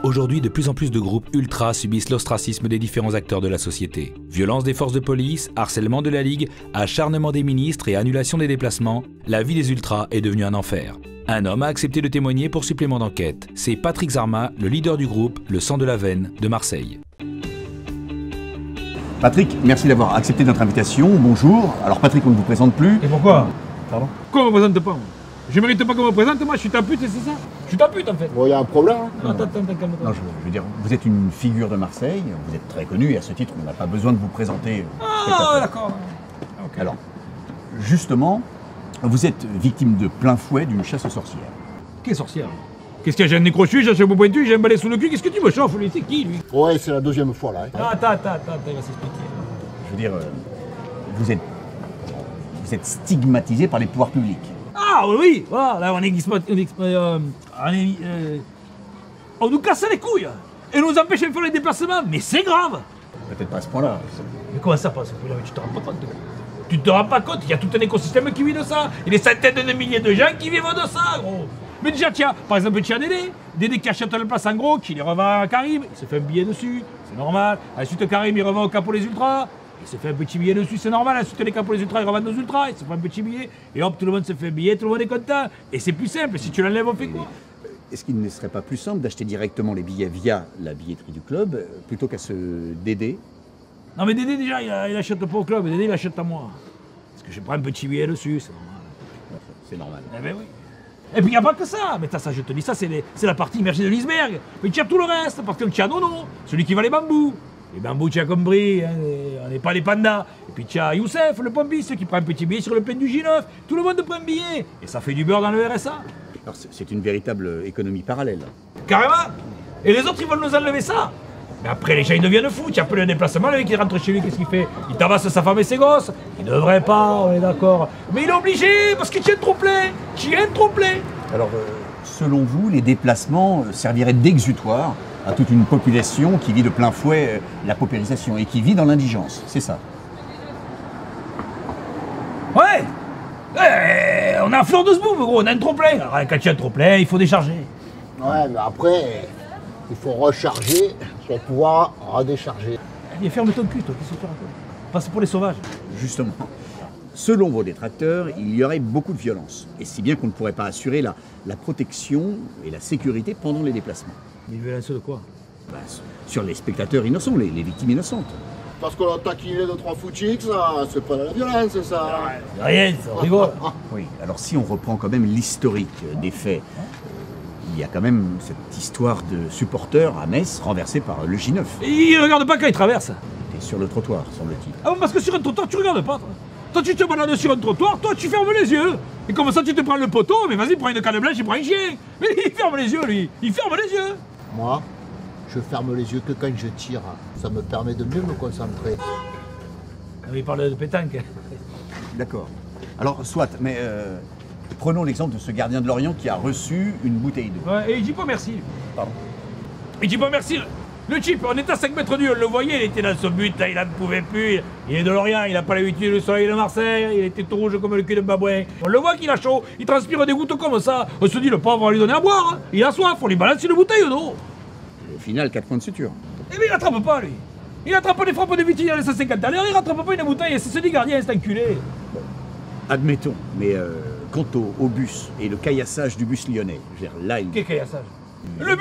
Aujourd'hui, de plus en plus de groupes ultras subissent l'ostracisme des différents acteurs de la société. Violence des forces de police, harcèlement de la Ligue, acharnement des ministres et annulation des déplacements, la vie des ultras est devenue un enfer. Un homme a accepté de témoigner pour supplément d'enquête. C'est Patrick Zarma, le leader du groupe Le Sang de la Veine de Marseille. Patrick, merci d'avoir accepté notre invitation. Bonjour. Alors Patrick, on ne vous présente plus. Et pourquoi? Pardon? Pourquoi on me présente pas moi? Je mérite pas qu'on me présente, moi je suis ta pute et c'est ça? Je suis ta pute en fait. Bon, il y a un problème. Hein. Non, attends, calme-toi. Non, je veux dire, vous êtes une figure de Marseille, vous êtes très connu et à ce titre, on n'a pas besoin de vous présenter. Ah, d'accord. Okay. Alors, justement, vous êtes victime de plein fouet d'une chasse aux sorcières. Quelle sorcière? Qu'est-ce qu'il y a? J'ai un nez crochu, j'ai un chapeau pointu, j'ai un balai sous le cul, qu'est-ce que tu me chauffes lui? C'est qui lui? Ouais, c'est la deuxième fois là. Hein. Attends, il va s'expliquer. Je veux dire, vous êtes stigmatisé par les pouvoirs publics. Ah oui, voilà, là on nous casse les couilles et nous empêche de faire les déplacements, mais c'est grave. Peut-être pas à ce point-là. Mais comment ça passe? Tu te rends pas compte? Tu te rends pas compte? Il y a tout un écosystème qui vit de ça. Il y a des centaines de milliers de gens qui vivent de ça, gros. Mais déjà, tiens, par exemple, tu as Dédé qui achète la place en gros, qui les revend à Karim, il se fait un billet dessus, c'est normal. Ensuite, Karim, il revend au capot les ultras. Il se fait un petit billet dessus, c'est normal. Ensuite, les capos les ultras, ils revendent nos ultras, il se fait un petit billet. Et hop, tout le monde se fait un billet, tout le monde est content. Et c'est plus simple, si tu l'enlèves, on fait quoi? Est-ce qu'il ne serait pas plus simple d'acheter directement les billets via la billetterie du club, plutôt qu'à ce Dédé? Non mais Dédé, déjà, il achète pas au club, Dédé, il achète à moi. Parce que je prends un petit billet dessus, c'est normal. C'est normal. Eh ben oui. Et puis il n'y a pas que ça, mais ça je te dis, ça c'est la partie immergée de l'iceberg. Mais tu as tout le reste, parce que tu as Nono, celui qui va les bambous. Les bambous, tu as compris, hein, on n'est pas les pandas. Et puis tu as Youssef, le pompiste, qui prend un petit billet sur le plein du J9. Tout le monde prend un billet. Et ça fait du beurre dans le RSA. Alors c'est une véritable économie parallèle. Carrément. Et les autres, ils veulent nous enlever ça. Mais après, les gens, ils deviennent fous. Tu as peu le déplacement, le mec, il rentre chez lui, qu'est-ce qu'il fait? Il tabasse sa femme et ses gosses. Il devrait pas, on est d'accord. Mais il est obligé, parce qu'il tient trop plein. Alors, selon vous, les déplacements serviraient d'exutoire à toute une population qui vit de plein fouet la paupérisation et qui vit dans l'indigence, c'est ça? Ouais. On a un fleur de ce bout, gros, on a un trop-plein. Alors, quand tu as un trop-plein, il faut décharger. Ouais, mais après, il faut recharger pour pouvoir redécharger. Allez, ferme ton cul, toi, qu'est-ce que tu racontes? Passe pour les sauvages. Justement. Selon vos détracteurs, il y aurait beaucoup de violence. Et si bien qu'on ne pourrait pas assurer la protection et la sécurité pendant les déplacements. Mais violence de quoi? Sur les spectateurs innocents, les victimes innocentes. Parce qu'on a taquiné 2-3 footix, c'est pas de la violence, ça. Rien, ça rigole. Oui, alors si on reprend quand même l'historique des faits, il y a quand même cette histoire de supporters à Metz renversés par le J9. Il regarde pas quand il traverse. Et sur le trottoir, semble-t-il. Ah bon, parce que sur un trottoir, tu regardes pas, toi. Toi, tu te balades sur un trottoir, toi, tu fermes les yeux. Et comme ça, tu te prends le poteau, mais vas-y, prends une canne blanche, il prend un chien. Mais il ferme les yeux, lui. Il ferme les yeux. Moi, je ferme les yeux que quand je tire. Ça me permet de mieux me concentrer. Il parle de pétanque. D'accord. Alors, soit, mais prenons l'exemple de ce gardien de Lorient qui a reçu une bouteille d'eau. Ouais, et il dit pas merci. Pardon. Il dit pas merci. Le type, on était à 5 mètres du, on le voyait, il était dans son but, là, il n'en pouvait plus. Il est de Lorient, il n'a pas l'habitude du soleil de Marseille, il était tout rouge comme le cul de babouin. On le voit qu'il a chaud, il transpire des gouttes comme ça. On se dit, le pauvre, on va lui donner à boire. Hein. Il a soif, on lui balance une bouteille d'eau. Au final, 4 points de suture. Eh bien, il attrape pas, lui. Il attrape des frappes de vitige dans les 150 à l'heure, il rattrape pas une bouteille, et c'est ce dit gardien, c'est enculé. Bon, admettons, mais quant au bus et le caillassage du bus lyonnais, je veux dire, là, il... Quel caillassage? Le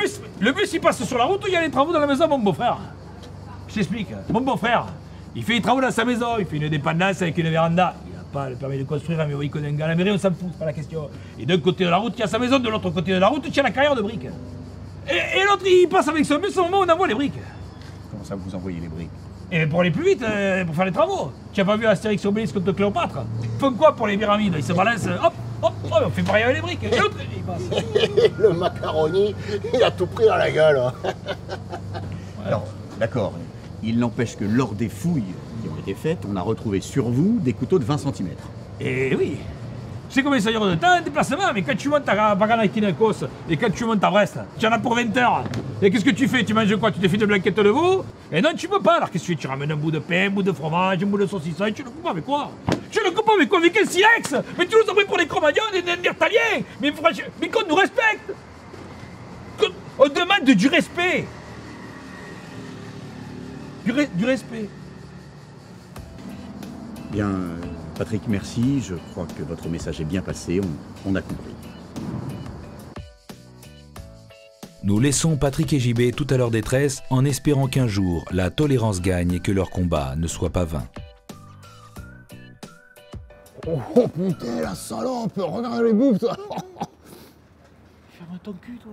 bus, il passe sur la route, il y a les travaux dans la maison, mon beau-frère. Je t'explique. Mon beau-frère, il fait les travaux dans sa maison, il fait une dépendance avec une véranda. Il n'a pas le permis de construire, mais il connaît un gars à la mairie, on s'en fout, c'est pas la question. Et d'un côté de la route, il y a sa maison, de l'autre côté de la route, il y a la carrière de briques. Et l'autre, il passe avec son bus au moment où on envoie les briques. Comment ça, vous envoyez les briques? Et pour aller plus vite, pour faire les travaux. Tu n'as pas vu Astérix Obélix contre Cléopâtre? Ils font quoi pour les pyramides? Ils se balancent, hop, on fait pareil avec les briques. Et l'autre, il passe. Le macaroni, il a tout pris dans la gueule. Alors, d'accord. Il n'empêche que lors des fouilles qui ont été faites, on a retrouvé sur vous des couteaux de 20 cm. Et oui. Tu sais combien ça dure de temps, un déplacement, mais quand tu montes à Baganaïtinakos et quand tu montes à Brest, tu en as pour 20 heures. Et qu'est-ce que tu fais? Tu manges quoi? Tu te fais de blanquette de veau? Et non, tu peux pas. Alors qu'est-ce que tu fais? Tu ramènes un bout de pain, un bout de fromage, un bout de saucisson, et tu le coupes avec quoi? Tu le coupes avec quoi? Avec un silex? Mais tu nous as pris pour des Cro-Magnons, des Néandertaliens. Mais qu'on nous respecte. On te demande du respect. Du respect. Bien, Patrick, merci. Je crois que votre message est bien passé. On a compris. Nous laissons Patrick et JB tout à leur détresse en espérant qu'un jour la tolérance gagne et que leur combat ne soit pas vain. Oh putain, la salope, regarde les bouffes, toi. Ferme ton cul, toi.